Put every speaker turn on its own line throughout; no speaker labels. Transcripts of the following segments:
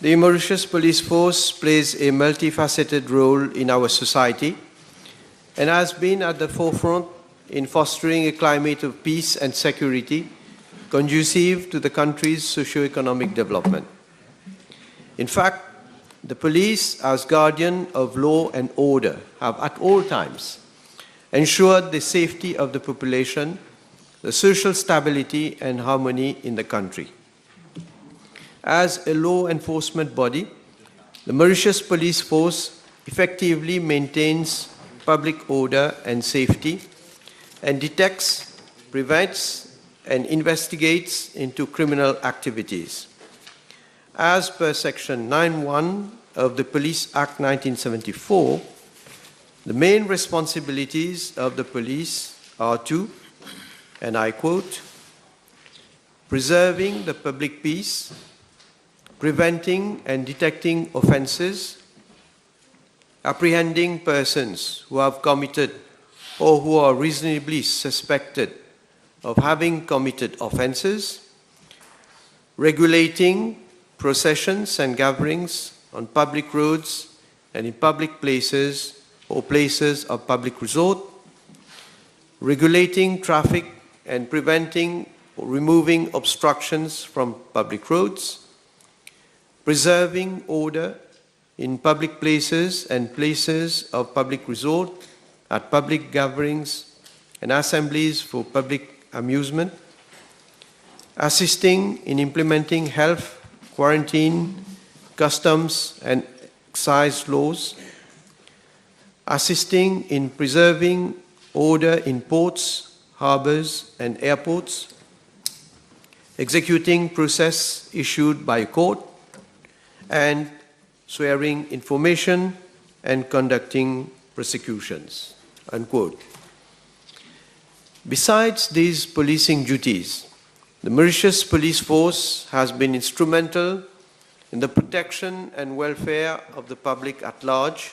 The Mauritius Police Force plays a multifaceted role in our society and has been at the forefront in fostering a climate of peace and security conducive to the country's socio-economic development. In fact, the police, as guardian of law and order, have at all times ensured the safety of the population, the social stability and harmony in the country. As a law enforcement body, the Mauritius Police Force effectively maintains public order and safety and detects, prevents, and investigates into criminal activities. As per Section 9(1) of the Police Act 1974, the main responsibilities of the police are to, and I quote, preserving the public peace, preventing and detecting offences, apprehending persons who have committed or who are reasonably suspected of having committed offences, regulating processions and gatherings on public roads and in public places or places of public resort, regulating traffic and preventing or removing obstructions from public roads, preserving order in public places and places of public resort, at public gatherings and assemblies for public amusement, assisting in implementing health, quarantine, customs and excise laws, assisting in preserving order in ports, harbors and airports, executing process issued by court, and swearing information and conducting prosecutions, unquote. Besides these policing duties, the Mauritius Police Force has been instrumental in the protection and welfare of the public at large,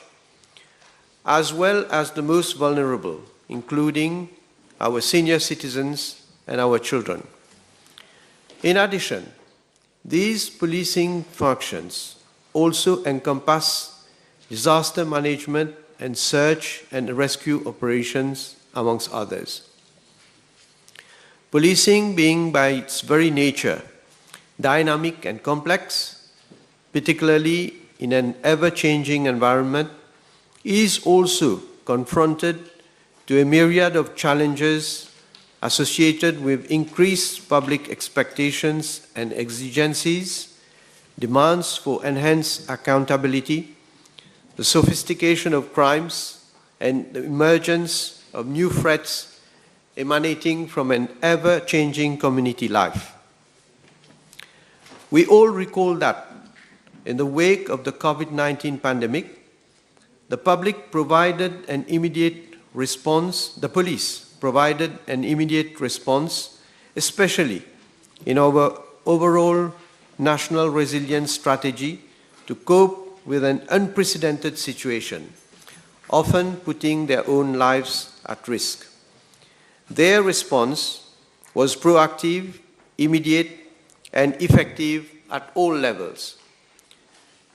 as well as the most vulnerable, including our senior citizens and our children. In addition, these policing functions also encompass disaster management and search and rescue operations, amongst others. Policing being by its very nature dynamic and complex, particularly in an ever-changing environment, is also confronted to a myriad of challenges associated with increased public expectations and exigencies, demands for enhanced accountability, the sophistication of crimes, and the emergence of new threats emanating from an ever-changing community life. We all recall that in the wake of the COVID-19 pandemic, the public provided an immediate response, the police provided an immediate response, especially in our overall national resilience strategy to cope with an unprecedented situation, often putting their own lives at risk. Their response was proactive, immediate, and effective at all levels.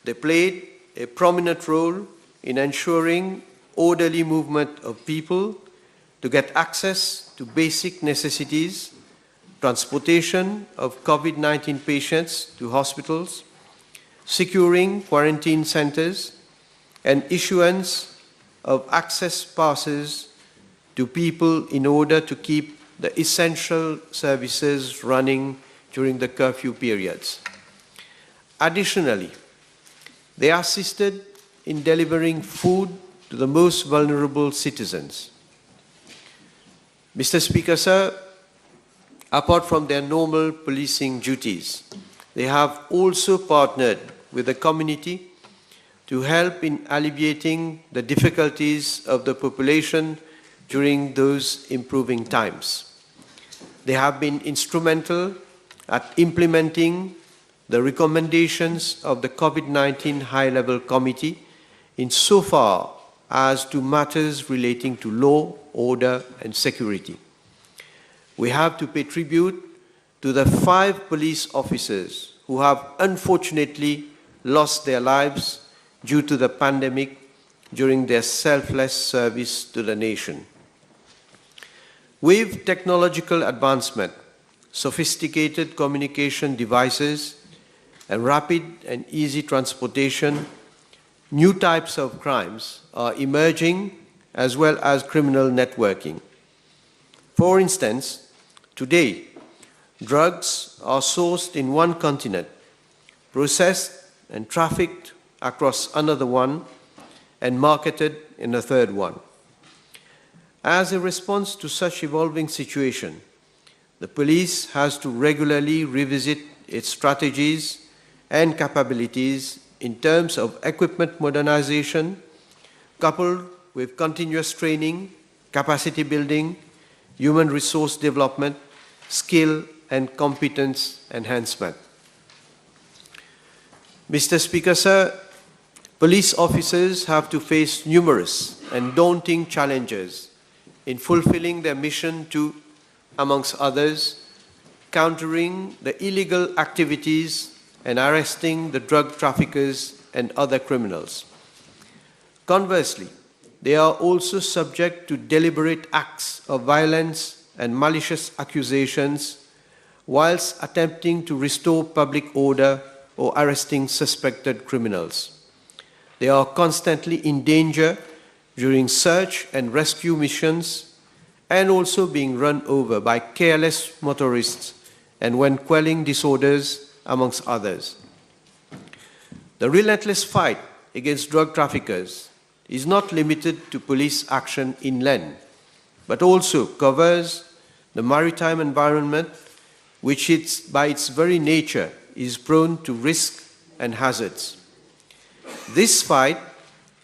They played a prominent role in ensuring orderly movement of people to get access to basic necessities, transportation of COVID-19 patients to hospitals, securing quarantine centers, and issuance of access passes to people in order to keep the essential services running during the curfew periods. Additionally, they assisted in delivering food to the most vulnerable citizens. Mr. Speaker, sir, apart from their normal policing duties, they have also partnered with the community to help in alleviating the difficulties of the population during those improving times. They have been instrumental at implementing the recommendations of the COVID-19 High-Level Committee insofar as to matters relating to law, order, and security. We have to pay tribute to the 5 police officers who have unfortunately lost their lives due to the pandemic during their selfless service to the nation. With technological advancement, sophisticated communication devices, and rapid and easy transportation, new types of crimes are emerging as well as criminal networking. For instance, today, drugs are sourced in one continent, processed and trafficked across another one, and marketed in a third one. As a response to such evolving situation, the police has to regularly revisit its strategies and capabilities in terms of equipment modernization, coupled with continuous training, capacity building, human resource development, skill and competence enhancement. Mr. Speaker, sir, police officers have to face numerous and daunting challenges in fulfilling their mission to, amongst others, countering the illegal activities and arresting the drug traffickers and other criminals. Conversely, they are also subject to deliberate acts of violence and malicious accusations whilst attempting to restore public order or arresting suspected criminals. They are constantly in danger during search and rescue missions and also being run over by careless motorists and when quelling disorders, amongst others. The relentless fight against drug traffickers is not limited to police action inland, but also covers the maritime environment, which by its very nature is prone to risk and hazards. This fight,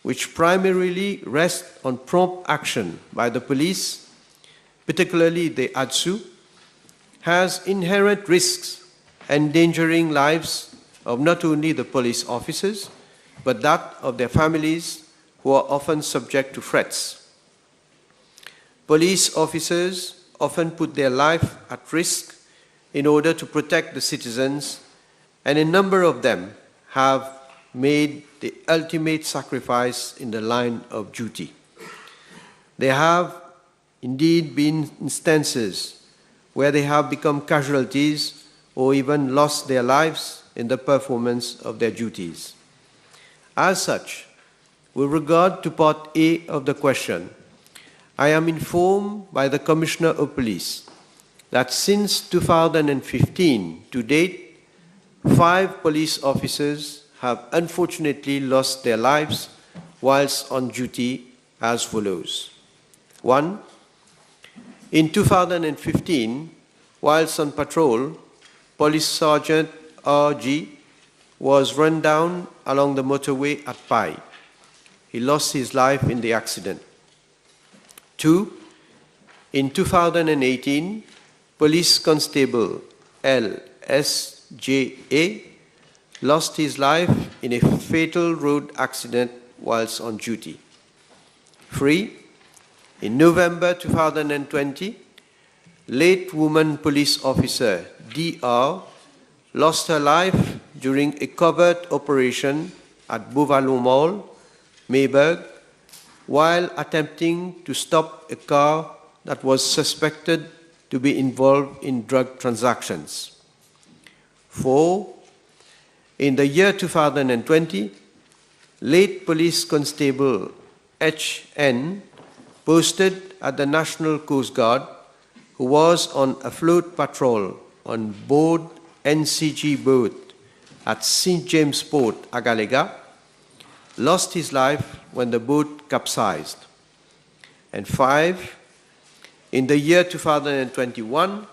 which primarily rests on prompt action by the police, particularly the ADSU, has inherent risks endangering lives of not only the police officers, but that of their families, who are often subject to threats. Police officers often put their life at risk in order to protect the citizens, and a number of them have made the ultimate sacrifice in the line of duty. There have indeed been instances where they have become casualties or even lost their lives in the performance of their duties. As such, with regard to Part A of the question, I am informed by the Commissioner of Police that since 2015 to date, 5 police officers have unfortunately lost their lives whilst on duty as follows. 1. In 2015, whilst on patrol, Police Sergeant R.G. was run down along the motorway at Pai. He lost his life in the accident. 2. In 2018, Police Constable L.S.J.A. lost his life in a fatal road accident whilst on duty. 3. In November 2020, late woman police officer D.R. lost her life during a covert operation at Bouvalon Mall, Mayberg, while attempting to stop a car that was suspected to be involved in drug transactions. 4. In the year 2020, late police constable H.N. posted at the National Coast Guard, who was on a float patrol on board NCG boat at St. James Port, Agalega, lost his life when the boat capsized. And 5, in the year 2021,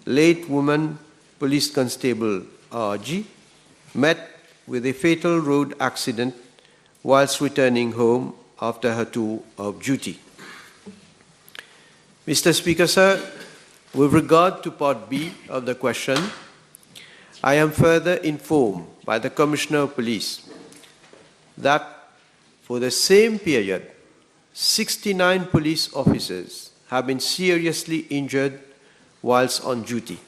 late woman police constable R.G. met with a fatal road accident whilst returning home after her tour of duty. Mr. Speaker, sir, with regard to Part B of the question, I am further informed by the Commissioner of Police that for the same period, 69 police officers have been seriously injured whilst on duty.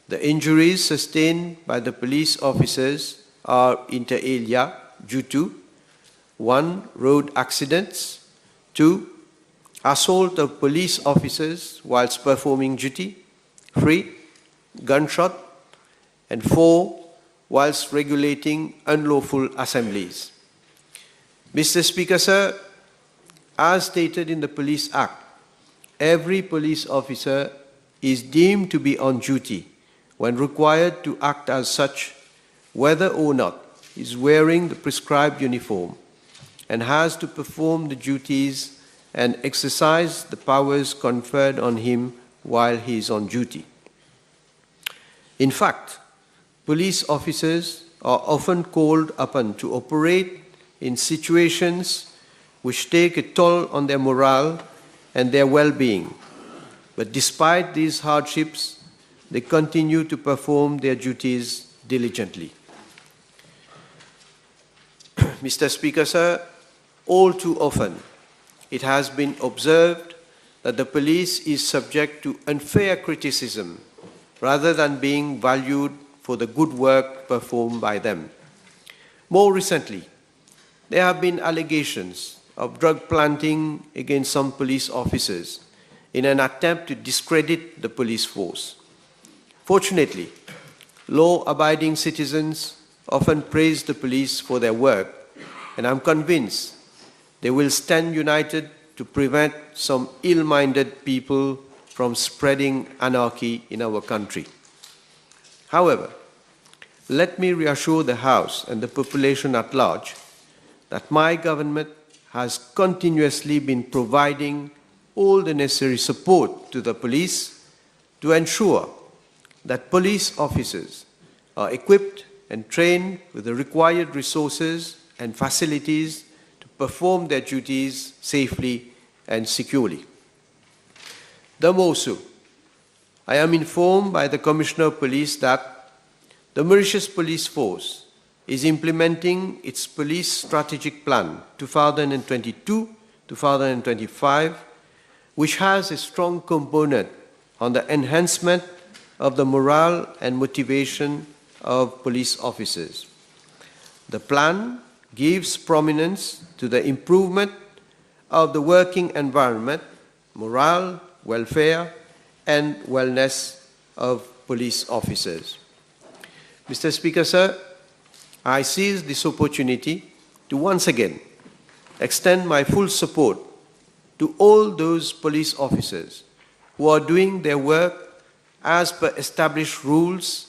The injuries sustained by the police officers are inter alia due to 1. Road accidents, 2. Assault of police officers whilst performing duty, 3. Gunshot, and 4. Whilst regulating unlawful assemblies. Mr. Speaker, sir, as stated in the Police Act, every police officer is deemed to be on duty when required to act as such, whether or not he is wearing the prescribed uniform, and has to perform the duties and exercise the powers conferred on him while he is on duty. In fact, police officers are often called upon to operate in situations which take a toll on their morale and their well-being. But despite these hardships, they continue to perform their duties diligently. Mr. Speaker, sir, all too often it has been observed that the police is subject to unfair criticism rather than being valued for the good work performed by them. More recently, there have been allegations of drug planting against some police officers in an attempt to discredit the police force. Fortunately, law-abiding citizens often praise the police for their work, and I'm convinced they will stand united to prevent some ill-minded people from spreading anarchy in our country. However, let me reassure the House and the population at large that my government has continuously been providing all the necessary support to the police to ensure that police officers are equipped and trained with the required resources and facilities to perform their duties safely and securely. The more so, I am informed by the Commissioner of Police that the Mauritius Police Force is implementing its police strategic plan 2022-2025, which has a strong component on the enhancement of the morale and motivation of police officers. The plan gives prominence to the improvement of the working environment, morale, welfare, and wellness of police officers. Mr. Speaker, sir, I seize this opportunity to once again extend my full support to all those police officers who are doing their work as per established rules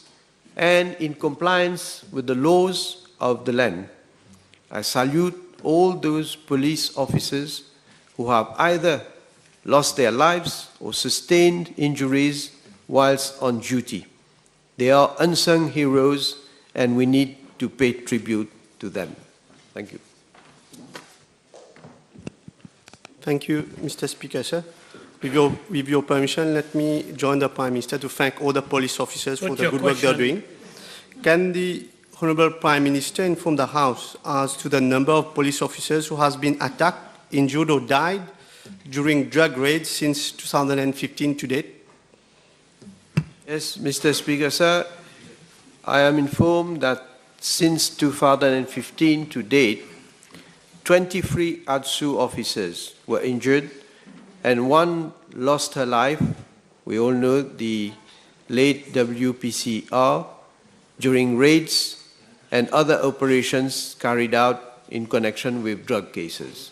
and in compliance with the laws of the land. I salute all those police officers who have either lost their lives or sustained injuries whilst on duty. They are unsung heroes, and we need to pay tribute to them. Thank you.
Thank you, Mr. Speaker, sir. With your permission, let me join the Prime Minister to thank all the police officers for the good work they are doing. Can the Honourable Prime Minister inform the House as to the number of police officers who has been attacked, injured or died during drug raids since 2015 to date?
Yes, Mr. Speaker, sir. I am informed that since 2015 to date, 23 ADSU officers were injured and one lost her life. We all know the late WPCR during raids and other operations carried out in connection with drug cases.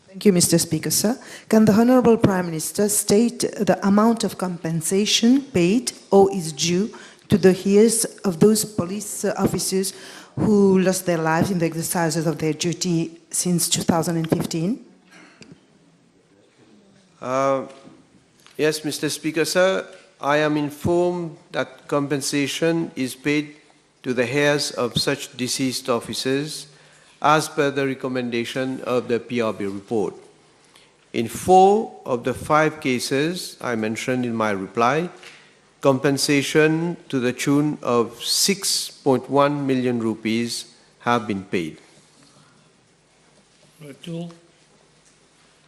Thank you, Mr. Speaker, sir. Can the Honourable Prime Minister state the amount of compensation paid or is due to the heirs of those police officers who lost their lives in the exercises of their duty since 2015?
Yes, Mr. Speaker, sir. I am informed that compensation is paid to the heirs of such deceased officers as per the recommendation of the PRB report. In 4 of the 5 cases I mentioned in my reply, compensation to the tune of 6.1 million rupees have been paid.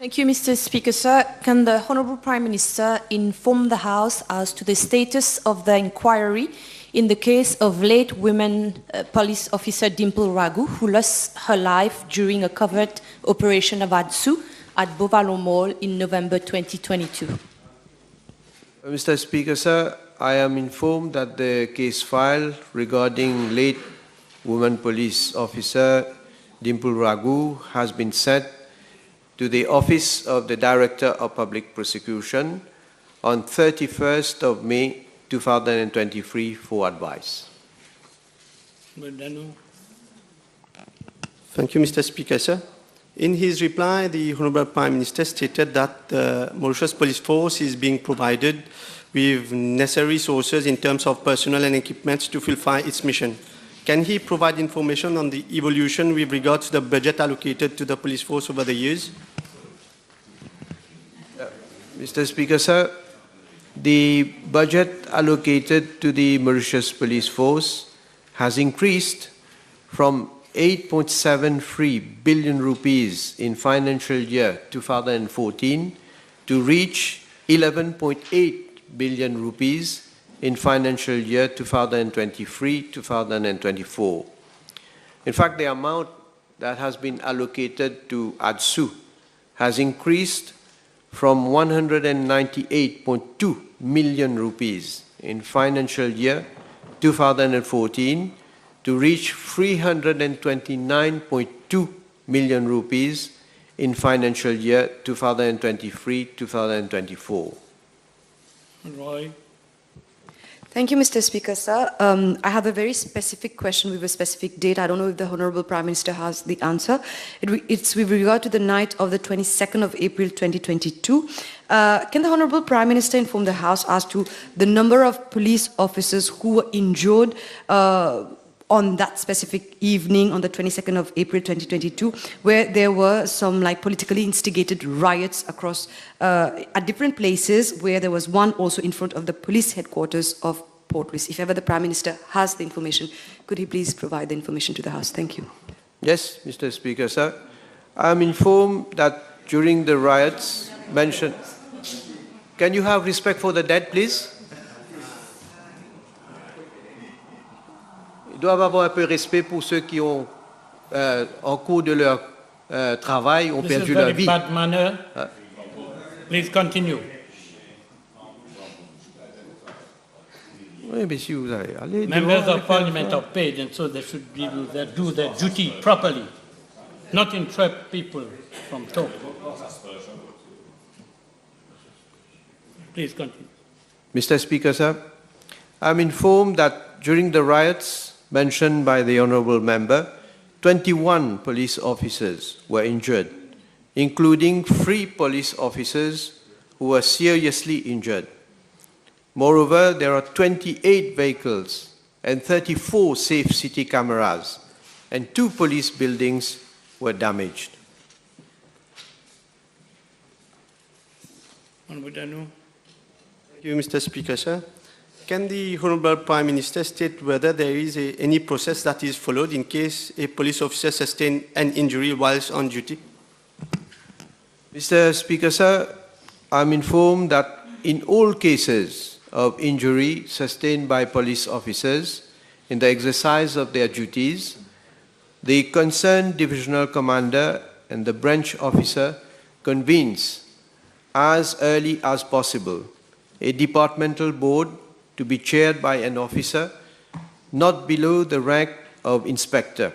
Thank you, Mr. Speaker, sir. Can the Honourable Prime Minister inform the House as to the status of the inquiry in the case of late women police officer Dimple Ragu, who lost her life during a covert operation of ADSU at Bovalo Mall in November 2022?
Mr. Speaker, sir, I am informed that the case file regarding late woman police officer Dimple Ragu has been sent to the Office of the Director of Public Prosecution on 31st of May 2023 for advice.
Thank you, Mr. Speaker, sir. In his reply, the Honourable Prime Minister stated that the Mauritius Police Force is being provided with necessary resources in terms of personnel and equipment to fulfill its mission. Can he provide information on the evolution with regard to the budget allocated to the police force over the years?
Mr. Speaker, sir, the budget allocated to the Mauritius Police Force has increased from 8.73 billion rupees in financial year 2014 to reach 11.8 billion rupees in financial year 2023-2024. In fact, the amount that has been allocated to ADSU has increased from 198.2 million rupees in financial year 2014 to reach 329.2 million rupees in financial year 2023-2024.
Roy.
Thank you, Mr. Speaker, sir. I have a very specific question with a specific date. I don't know if the Honourable Prime Minister has the answer. It's with regard to the night of the 22nd of April 2022. Can the Honourable Prime Minister inform the House as to the number of police officers who were injured on that specific evening on the 22nd of April 2022, where there were some politically instigated riots across at different places, where there was one also in front of the police headquarters of Port Louis. If ever the Prime Minister has the information, could he please provide the information to the House? Thank you.
Yes, Mr. Speaker, sir. I am informed that during the riots mentioned... Can you have respect for the dead, please? Ils doivent avoir un peu de respect pour ceux qui ont, en cours de leur travail, ont perdu leur vie.
Bad manner. Please continue.
Oui, mais si vous allez aller
Members of Parliament are paid, and so they should do their duty properly, not interrupt people from talking. Please continue.
Mr. Speaker, sir, I'm informed that during the riots mentioned by the Honourable Member, 21 police officers were injured, including 3 police officers who were seriously injured. Moreover, there are 28 vehicles and 34 safe city cameras, and 2 police buildings were damaged.
Thank you, Mr. Speaker, sir. Can the Honourable Prime Minister state whether there is any process that is followed in case a police officer sustains an injury whilst on duty?
Mr. Speaker, sir, I'm informed that in all cases of injury sustained by police officers in the exercise of their duties, the concerned divisional commander and the branch officer convenes as early as possible a departmental board to be chaired by an officer not below the rank of inspector.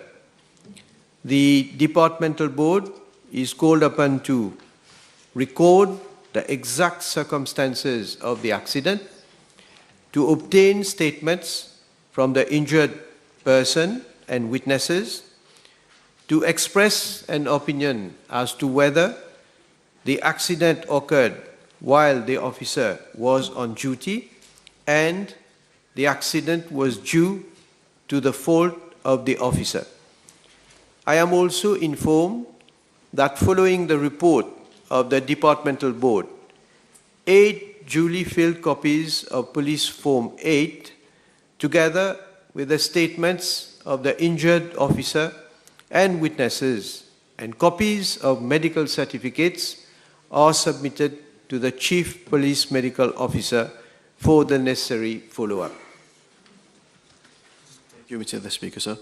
The departmental board is called upon to record the exact circumstances of the accident, to obtain statements from the injured person and witnesses, to express an opinion as to whether the accident occurred while the officer was on duty and the accident was due to the fault of the officer. I am also informed that following the report of the departmental board, 8 duly filled copies of Police Form 8, together with the statements of the injured officer and witnesses, and copies of medical certificates are submitted to the Chief Police Medical Officer for the necessary follow-up.
Thank you, Mr. Speaker, sir.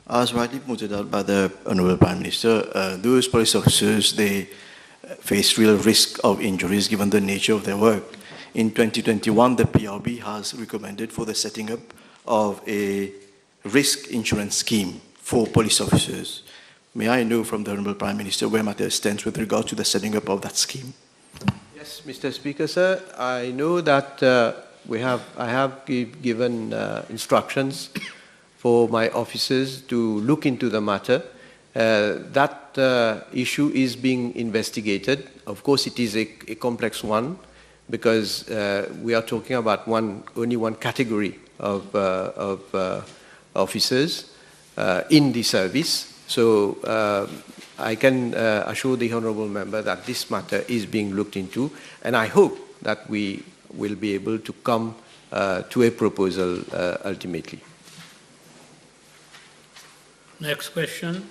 As rightly pointed out by the Honourable Prime Minister, those police officers, they face real risk of injuries given the nature of their work. In 2021, the PRB has recommended for the setting up of a risk insurance scheme for police officers. May I know from the Honourable Prime Minister where matters stands with regard to the setting up of that scheme?
Yes, Mr. Speaker, sir. I know that I have given instructions for my officers to look into the matter. That issue is being investigated. Of course, it is a complex one because we are talking about only one category of officers in the service. So I can assure the Honourable Member that this matter is being looked into, and I hope that we will be able to come to a proposal ultimately.
Next question.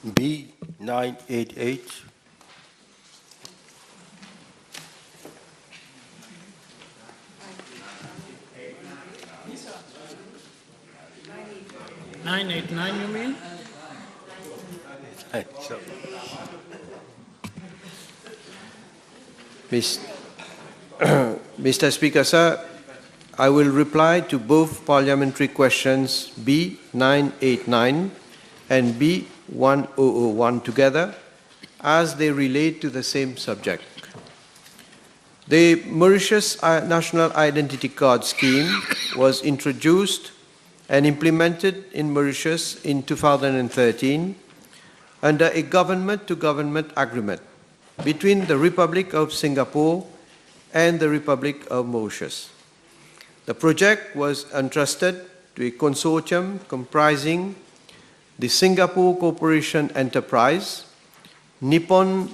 B988.
(989) you mean?
Mr. Speaker, sir, I will reply to both parliamentary questions B989 and B1001 together as they relate to the same subject. The Mauritius National Identity Card Scheme was introduced and implemented in Mauritius in 2013 under a government-to-government agreement between the Republic of Singapore and the Republic of Mauritius. The project was entrusted to a consortium comprising the Singapore Corporation Enterprise, Nippon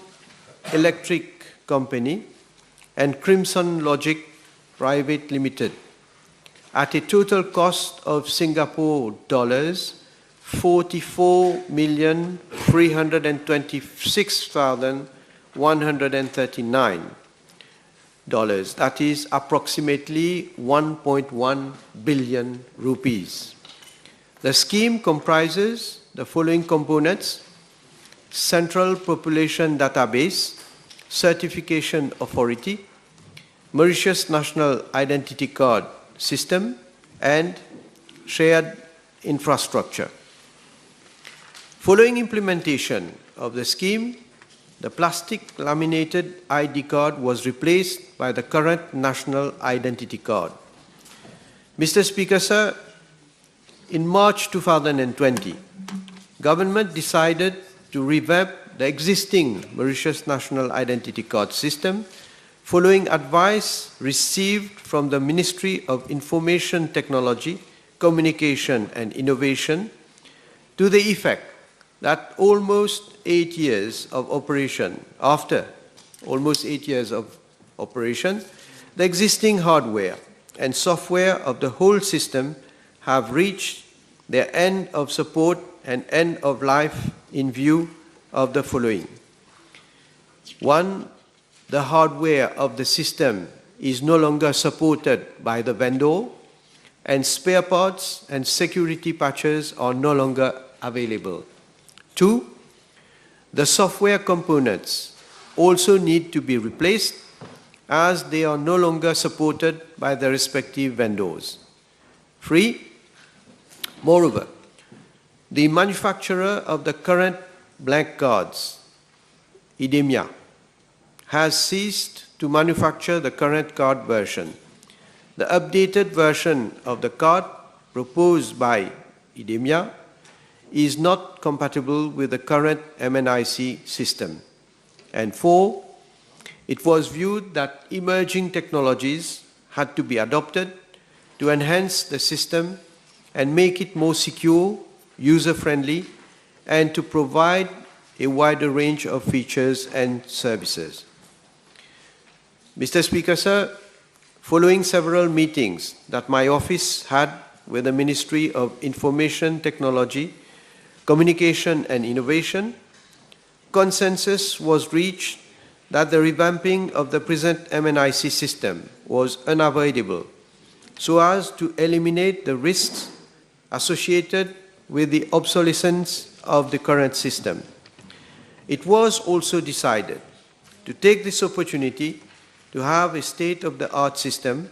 Electric Company, and Crimson Logic Private Limited, at a total cost of Singapore dollars 44,326,139. That is approximately 1.1 billion rupees. The scheme comprises the following components: Central Population Database, Certification Authority, Mauritius National Identity Card System, and shared infrastructure. Following implementation of the scheme, the plastic laminated ID card was replaced by the current national identity card. Mr. Speaker, sir, in March 2020, government decided to revamp the existing Mauritius National Identity Card system following advice received from the Ministry of Information Technology, Communication and Innovation to the effect that after almost 8 years of operation, the existing hardware and software of the whole system have reached their end of support and end of life in view of the following. 1. The hardware of the system is no longer supported by the vendor, and spare parts and security patches are no longer available. 2. The software components also need to be replaced as they are no longer supported by the respective vendors. 3. Moreover, the manufacturer of the current blank cards, IDEMIA, has ceased to manufacture the current card version. The updated version of the card proposed by IDEMIA is not compatible with the current MNIC system. And 4, it was viewed that emerging technologies had to be adopted to enhance the system and make it more secure, user-friendly, and to provide a wider range of features and services. Mr. Speaker, sir, following several meetings that my office had with the Ministry of Information Technology, Communication and Innovation, consensus was reached that the revamping of the present MNIC system was unavoidable so as to eliminate the risks associated with the obsolescence of the current system. It was also decided to take this opportunity to have a state-of-the-art system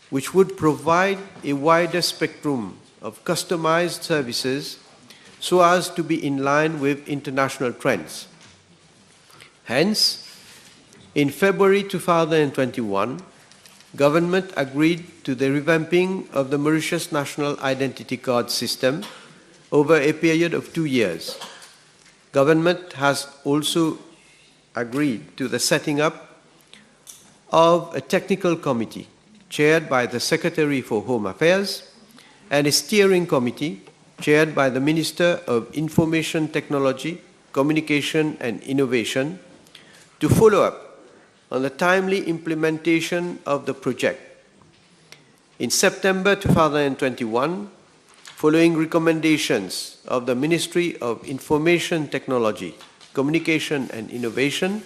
which would provide a wider spectrum of customized services so as to be in line with international trends. Hence, in February 2021, Government agreed to the revamping of the Mauritius National Identity Card system over a period of 2 years. Government has also agreed to the setting up of a technical committee chaired by the Secretary for Home Affairs and a steering committee chaired by the Minister of Information Technology, Communication and Innovation to follow up on the timely implementation of the project. In September 2021, following recommendations of the Ministry of Information Technology, Communication and Innovation,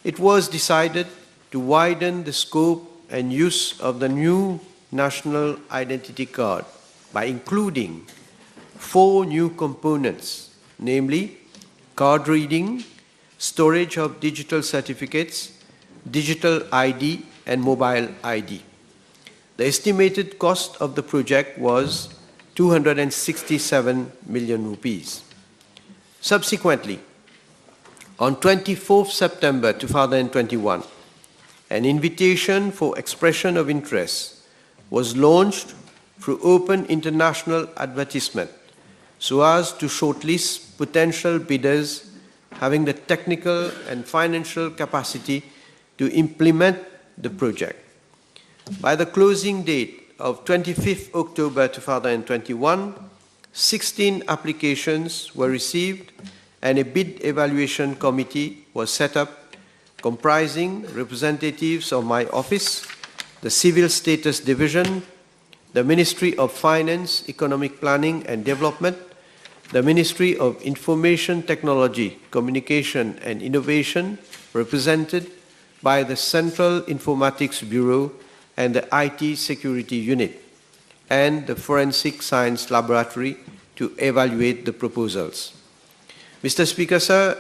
it was decided to widen the scope and use of the new National Identity Card by including 4 new components, namely card reading, storage of digital certificates, digital ID and mobile ID. The estimated cost of the project was 267 million rupees. Subsequently, on 24th September 2021, an invitation for expression of interest was launched through open international advertisement so as to shortlist potential bidders having the technical and financial capacity to implement the project. By the closing date of 25th October 2021, 16 applications were received and a bid evaluation committee was set up comprising representatives of my office, the Civil Status Division, the Ministry of Finance, Economic Planning and Development, the Ministry of Information Technology, Communication and Innovation, represented by the Central Informatics Bureau and the IT Security Unit, and the Forensic Science Laboratory to evaluate the proposals. Mr. Speaker, sir,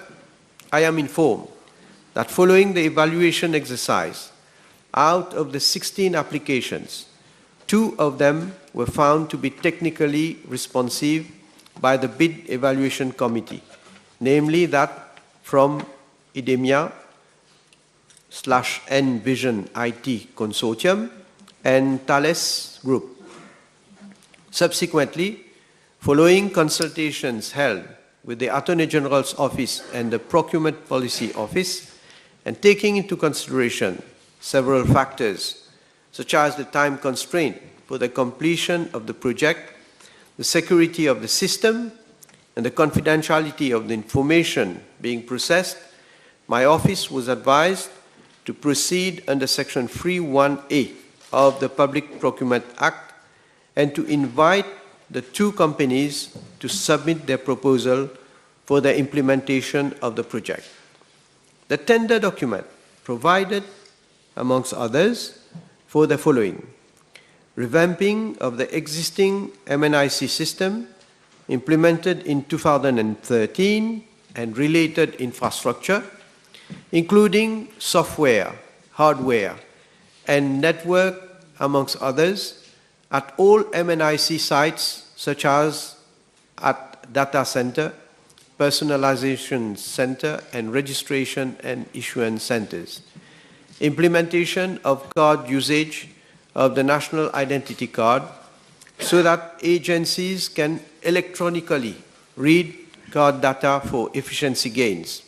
I am informed that following the evaluation exercise, out of the 16 applications, 2 of them were found to be technically responsive by the bid evaluation committee, namely that from IDEMIA/Envision IT Consortium and Thales Group. Subsequently, following consultations held with the Attorney General's Office and the Procurement Policy Office, and taking into consideration several factors, such as the time constraint for the completion of the project, the security of the system, and the confidentiality of the information being processed, my office was advised to proceed under Section 3(1)(a) of the Public Procurement Act and to invite the 2 companies to submit their proposal for the implementation of the project. The tender document provided, amongst others, for the following: revamping of the existing MNIC system implemented in 2013 and related infrastructure, including software, hardware, and network, amongst others, at all MNIC sites such as at data center, personalization center, and registration and issuance centers. Implementation of card usage of the National Identity Card so that agencies can electronically read card data for efficiency gains.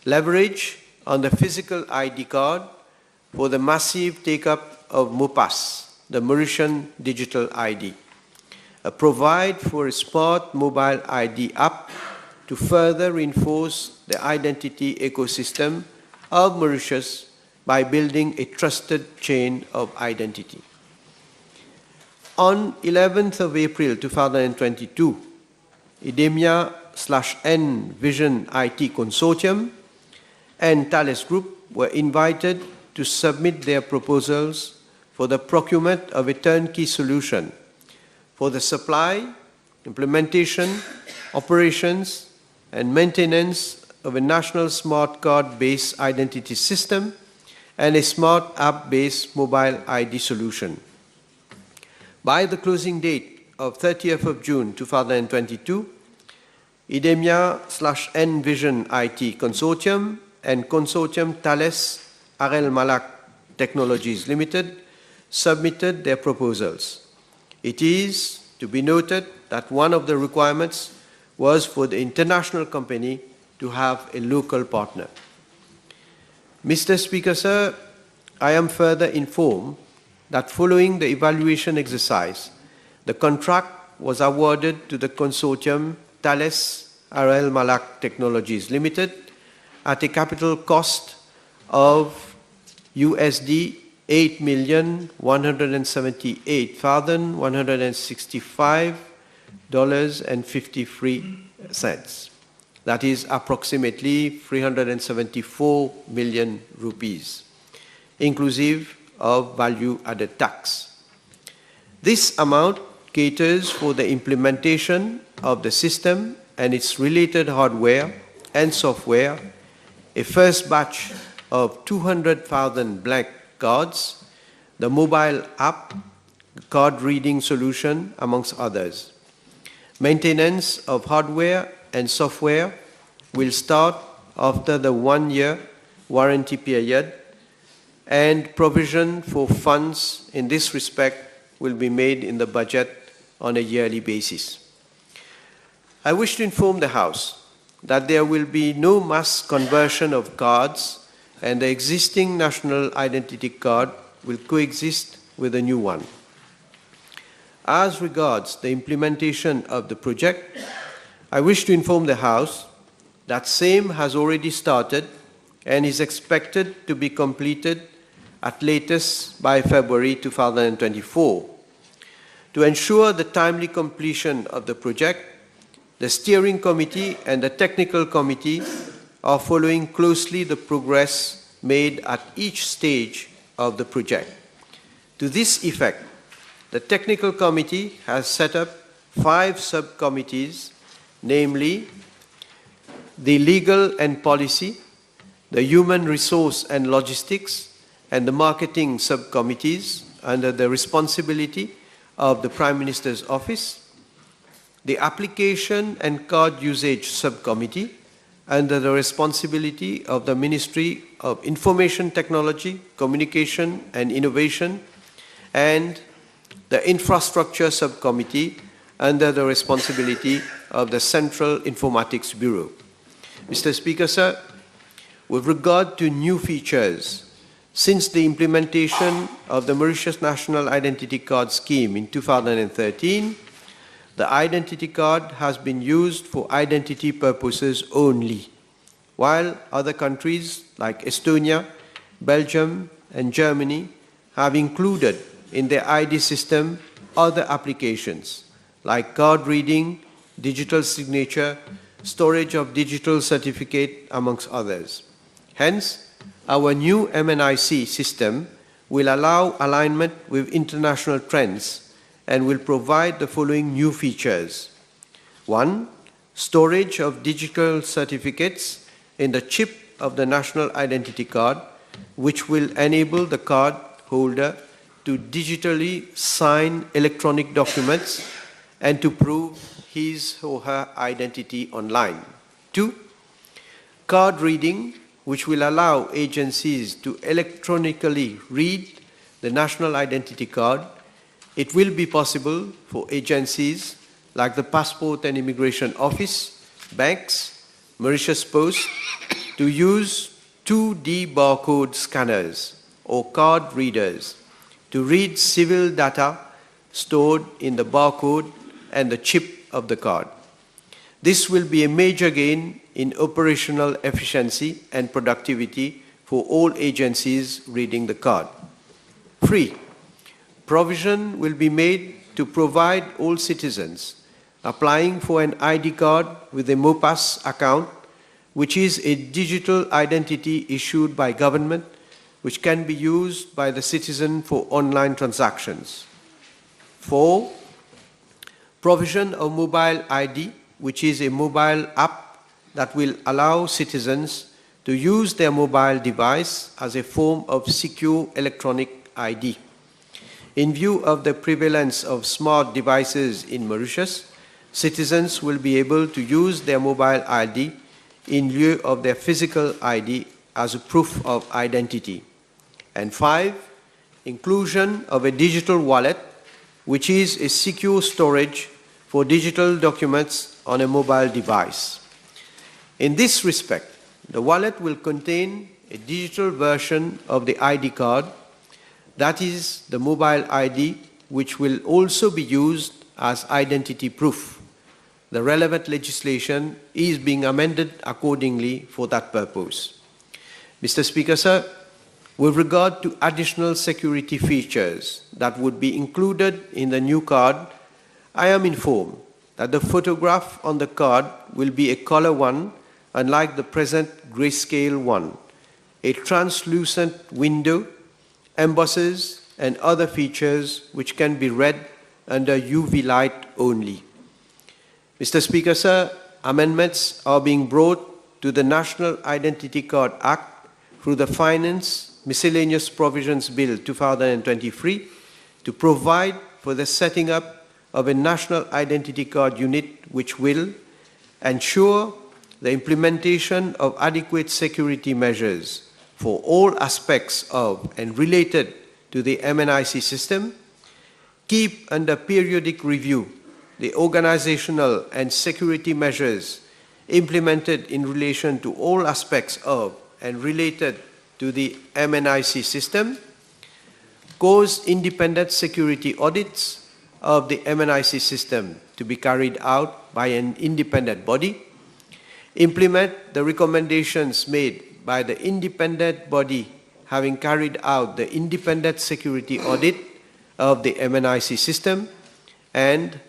Leverage on the physical ID card for the massive take-up of MOPAS, the Mauritian Digital ID. Provide for a smart mobile ID app to further reinforce the identity ecosystem of Mauritius by building a trusted chain of identity. On 11th of April 2022, IDEMIA India/N Vision IT Consortium and Thales Group were invited to submit their proposals for the procurement of a turnkey solution for the supply, implementation, operations, and maintenance of a national smart card-based identity system and a smart app-based mobile ID solution. By the closing date of 30th of June 2022, IDEMIA/N Vision IT Consortium and Consortium Thales RL Malak Technologies Limited submitted their proposals. It is to be noted that one of the requirements was for the international company to have a local partner. Mr. Speaker, sir, I am further informed that following the evaluation exercise, the contract was awarded to the consortium Thales RL Malak Technologies Limited at a capital cost of USD 8,175,165.53. That is approximately 374 million rupees, inclusive of value-added tax. This amount caters for the implementation of the system and its related hardware and software, a first batch of 200,000 blank cards, the mobile app, card reading solution, amongst others. Maintenance of hardware and software will start after the 1-year warranty period, and provision for funds in this respect will be made in the budget on a yearly basis. I wish to inform the House that there will be no mass conversion of cards, and the existing national identity card will coexist with the new one. As regards the implementation of the project, I wish to inform the House that same has already started and is expected to be completed at latest by February 2024. To ensure the timely completion of the project, the steering committee and the technical committee are following closely the progress made at each stage of the project. To this effect, the technical committee has set up 5 subcommittees, namely the legal and policy, the human resource and logistics, and the marketing subcommittees under the responsibility of the Prime Minister's Office, the application and card usage subcommittee under the responsibility of the Ministry of Information Technology, Communication and Innovation, and the infrastructure subcommittee under the responsibility of the Central Informatics Bureau. Mr. Speaker, sir, with regard to new features, since the implementation of the Mauritius National Identity Card Scheme in 2013, the identity card has been used for identity purposes only, while other countries like Estonia, Belgium, and Germany have included in their ID system other applications like card reading, digital signature, storage of digital certificate, amongst others. Hence, our new MNIC system will allow alignment with international trends and will provide the following new features. 1. Storage of digital certificates in the chip of the national identity card, which will enable the card holder to digitally sign electronic documents and to prove his or her identity online. 2. Card reading, which will allow agencies to electronically read the national identity card. It will be possible for agencies like the Passport and Immigration Office, banks, Mauritius Post to use 2D barcode scanners or card readers to read civil data stored in the barcode and the chip of the card. This will be a major gain in operational efficiency and productivity for all agencies reading the card. 3. Provision will be made to provide all citizens applying for an ID card with a MoPass account, which is a digital identity issued by government, which can be used by the citizen for online transactions. 4. Provision of mobile ID, which is a mobile app that will allow citizens to use their mobile device as a form of secure electronic ID. In view of the prevalence of smart devices in Mauritius, citizens will be able to use their mobile ID in lieu of their physical ID as a proof of identity. And 5, inclusion of a digital wallet, which is a secure storage for digital documents on a mobile device. In this respect, the wallet will contain a digital version of the ID card, that is the mobile ID, which will also be used as identity proof. The relevant legislation is being amended accordingly for that purpose. Mr. Speaker, sir, with regard to additional security features that would be included in the new card, I am informed that the photograph on the card will be a color one, unlike the present grayscale one. A translucent window, embosses, and other features which can be read under UV light only. Mr. Speaker, sir, amendments are being brought to the National Identity Card Act through the Finance Miscellaneous Provisions Bill 2023 to provide for the setting up of a national identity card unit which will ensure the implementation of adequate security measures for all aspects of and related to the MNIC system, keep under periodic review the organizational and security measures implemented in relation to all aspects of and related to the MNIC system, cause independent security audits of the MNIC system to be carried out by an independent body, implement the recommendations made by the independent body having carried out the independent security audit of the MNIC system, and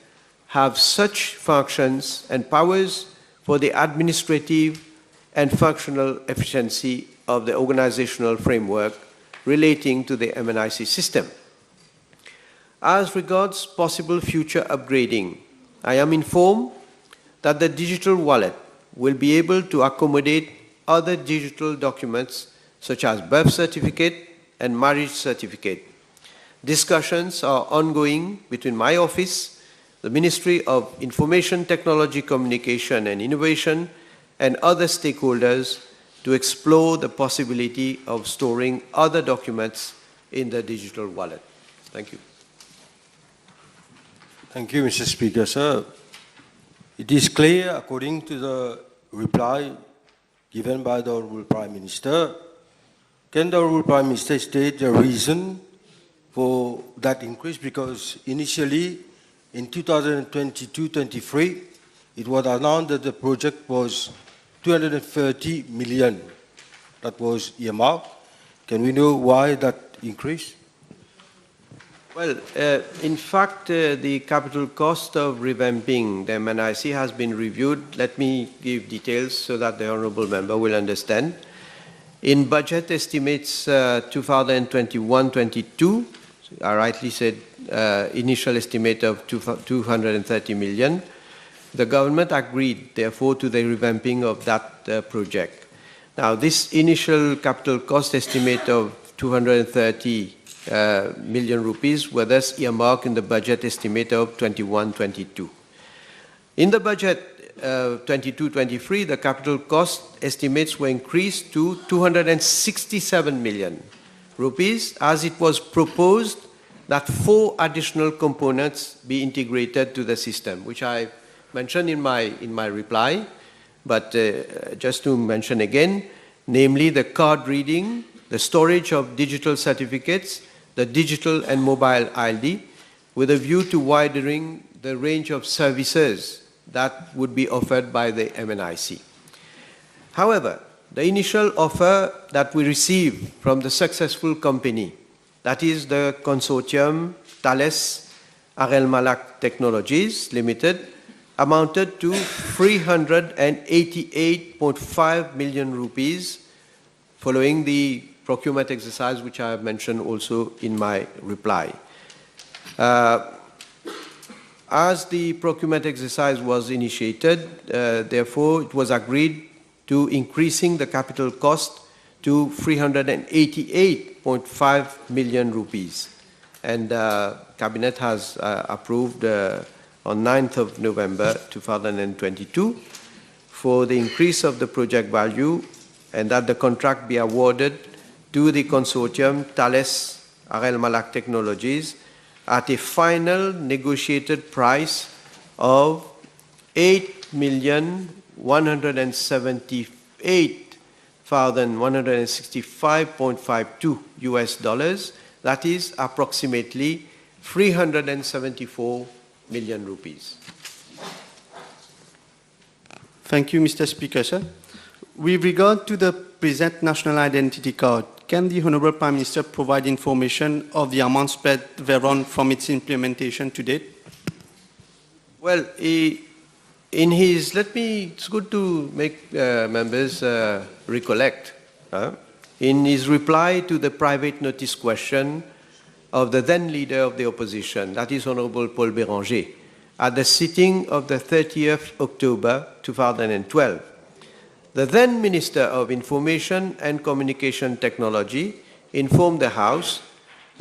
have such functions and powers for the administrative and functional efficiency of the organizational framework relating to the MNIC system. As regards possible future upgrading, I am informed that the digital wallet will be able to accommodate other digital documents such as birth certificate and marriage certificate. Discussions are ongoing between my office, the Ministry of Information Technology, Communication and Innovation, and other stakeholders to explore the possibility of storing other documents in the digital wallet. Thank you.
Thank you, Mr. Speaker, sir. It is clear, according to the reply given by the Honourable Prime Minister, can the Honourable Prime Minister state the reason for that increase? Because initially, in 2022-23, it was announced that the project was 230 million that was earmarked. Can we know why that increase?
Well, in fact, the capital cost of revamping the MNIC has been reviewed. Let me give details so that the Honourable Member will understand. In budget estimates 2021-22, I rightly said initial estimate of 230 million, the government agreed, therefore, to the revamping of that project. Now, this initial capital cost estimate of 230 million rupees were thus earmarked in the budget estimate of 21-22. In the budget 22-23, the capital cost estimates were increased to 267 million rupees, as it was proposed that 4 additional components be integrated to the system, which I mentioned in my reply, but just to mention again, namely the card reading, the storage of digital certificates, the digital and mobile ID, with a view to widening the range of services that would be offered by the MNIC. However, the initial offer that we received from the successful company, that is the consortium Thales Arel Malak Technologies Limited, amounted to 388.5 million rupees following the procurement exercise which I have mentioned also in my reply. As the procurement exercise was initiated, therefore it was agreed to increasing the capital cost to 388.5 million rupees. And Cabinet has approved on 9th of November 2022 for the increase of the project value and that the contract be awarded to the consortium Thales Arel Malak Technologies at a final negotiated price of $8,178,165.52 US, that is approximately 374 million rupees.
Thank you, Mr. Speaker, sir. With regard to the present national identity card, can the Honourable Prime Minister provide information of the amount spent thereon from its implementation to date?
Well, it's good to make members recollect. In his reply to the private notice question of the then leader of the opposition, that is Honourable Paul Béranger, at the sitting of the 30th October 2012, the then Minister of Information and Communication Technology informed the House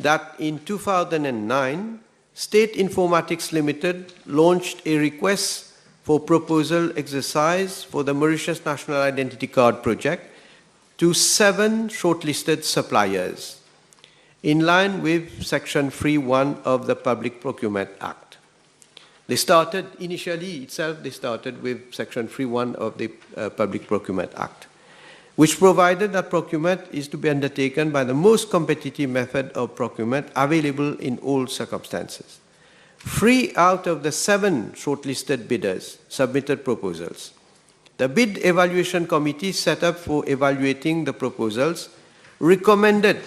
that in 2009, State Informatics Limited launched a request for proposal exercise for the Mauritius National Identity Card project to 7 shortlisted suppliers, in line with Section 3.1 of the Public Procurement Act. They started with Section 3.1 of the Public Procurement Act, which provided that procurement is to be undertaken by the most competitive method of procurement available in all circumstances. 3 out of the 7 shortlisted bidders submitted proposals. The bid evaluation committee set up for evaluating the proposals recommended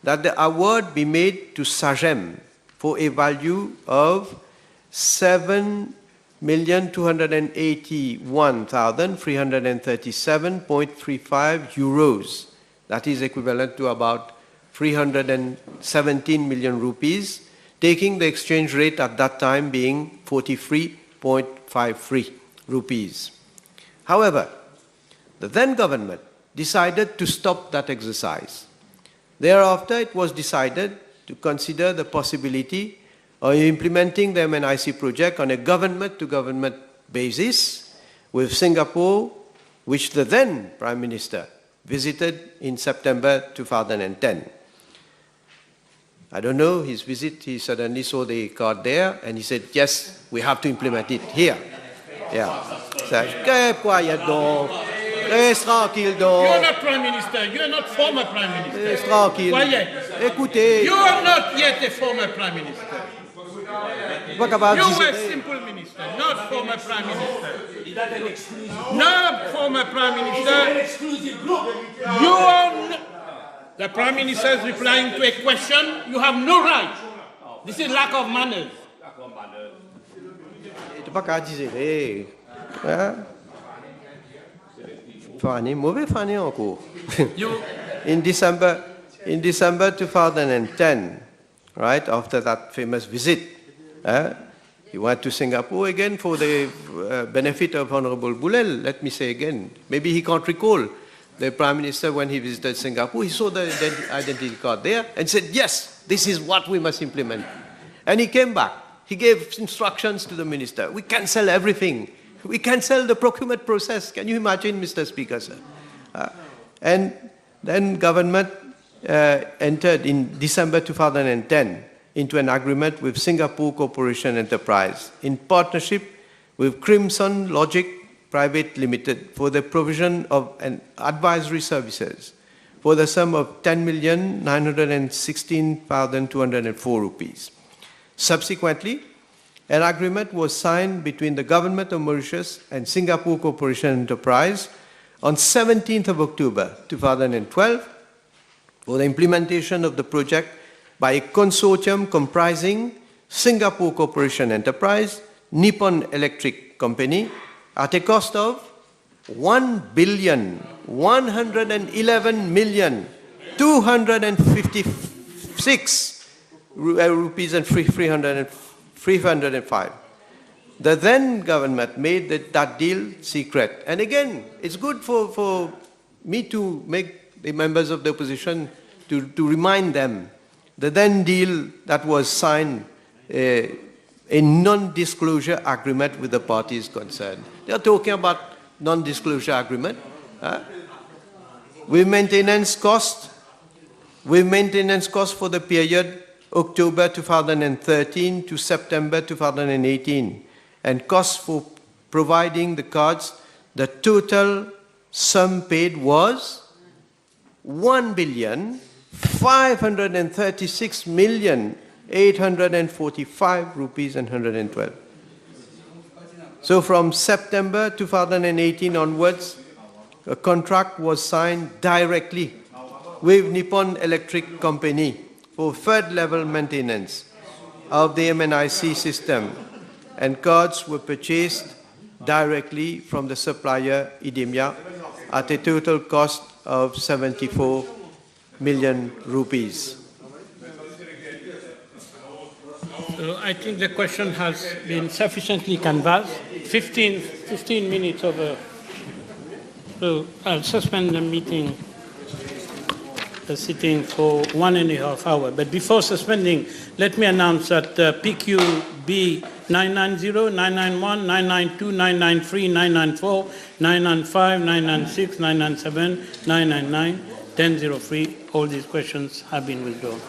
that the award be made to SAGEM for a value of 7,281,337.35 euros. That is equivalent to about 317 million rupees, taking the exchange rate at that time being 43.53 rupees. However, the then government decided to stop that exercise. Thereafter, it was decided to consider the possibility of implementing the MNIC project on a government-to-government basis with Singapore, which the then Prime Minister visited in September 2010. I don't know, his visit, he suddenly saw the card there and he said, yes, we have to implement it here. Yeah. Quiet donc. Reste tranquille donc.
You're not Prime Minister, you're not former Prime Minister.
Reste tranquille.
Quiet.
Écoutez.
You are not yet a former Prime Minister. You were simple minister, not former Prime Minister. Not former Prime Minister. You are the Prime Minister is replying to a question. You have no right. This is lack of manners.
In December 2010, right after that famous visit, he went to Singapore again for the benefit of Honorable Boulel. Let me say again, maybe he can't recall. The Prime Minister, when he visited Singapore, he saw the identity card there and said, yes, this is what we must implement. And he came back. He gave instructions to the Minister. We cancel everything. We cancel the procurement process. Can you imagine, Mr. Speaker, sir? And then government entered in December 2010 into an agreement with Singapore Corporation Enterprise in partnership with Crimson Logic Private Limited for the provision of an advisory services for the sum of 10,916,204 rupees. Subsequently, an agreement was signed between the Government of Mauritius and Singapore Corporation Enterprise on 17th of October 2012 for the implementation of the project by a consortium comprising Singapore Corporation Enterprise, Nippon Electric Electric Company at a cost of 1,111,256 rupees and 305. The then government made that deal secret. And again, it's good for me to make the members of the opposition to remind them the then deal that was signed, a non-disclosure agreement with the parties concerned. They are talking about non-disclosure agreement. With maintenance cost for the period October 2013 to September 2018, and costs for providing the cards, the total sum paid was 1,536,845 rupees and 112. So from September 2018 onwards, a contract was signed directly with Nippon Electric Company for third level maintenance of the MNIC system, and cards were purchased directly from the supplier Idemia at a total cost of 74 million rupees.
So I think the question has been sufficiently canvassed. 15 minutes over. So I'll suspend the meeting, the sitting for 1.5 hours. But before suspending, let me announce that PQB 990, 991, 992, 993, 994, 995, 996, 997, 999, 1003, all these questions have been withdrawn.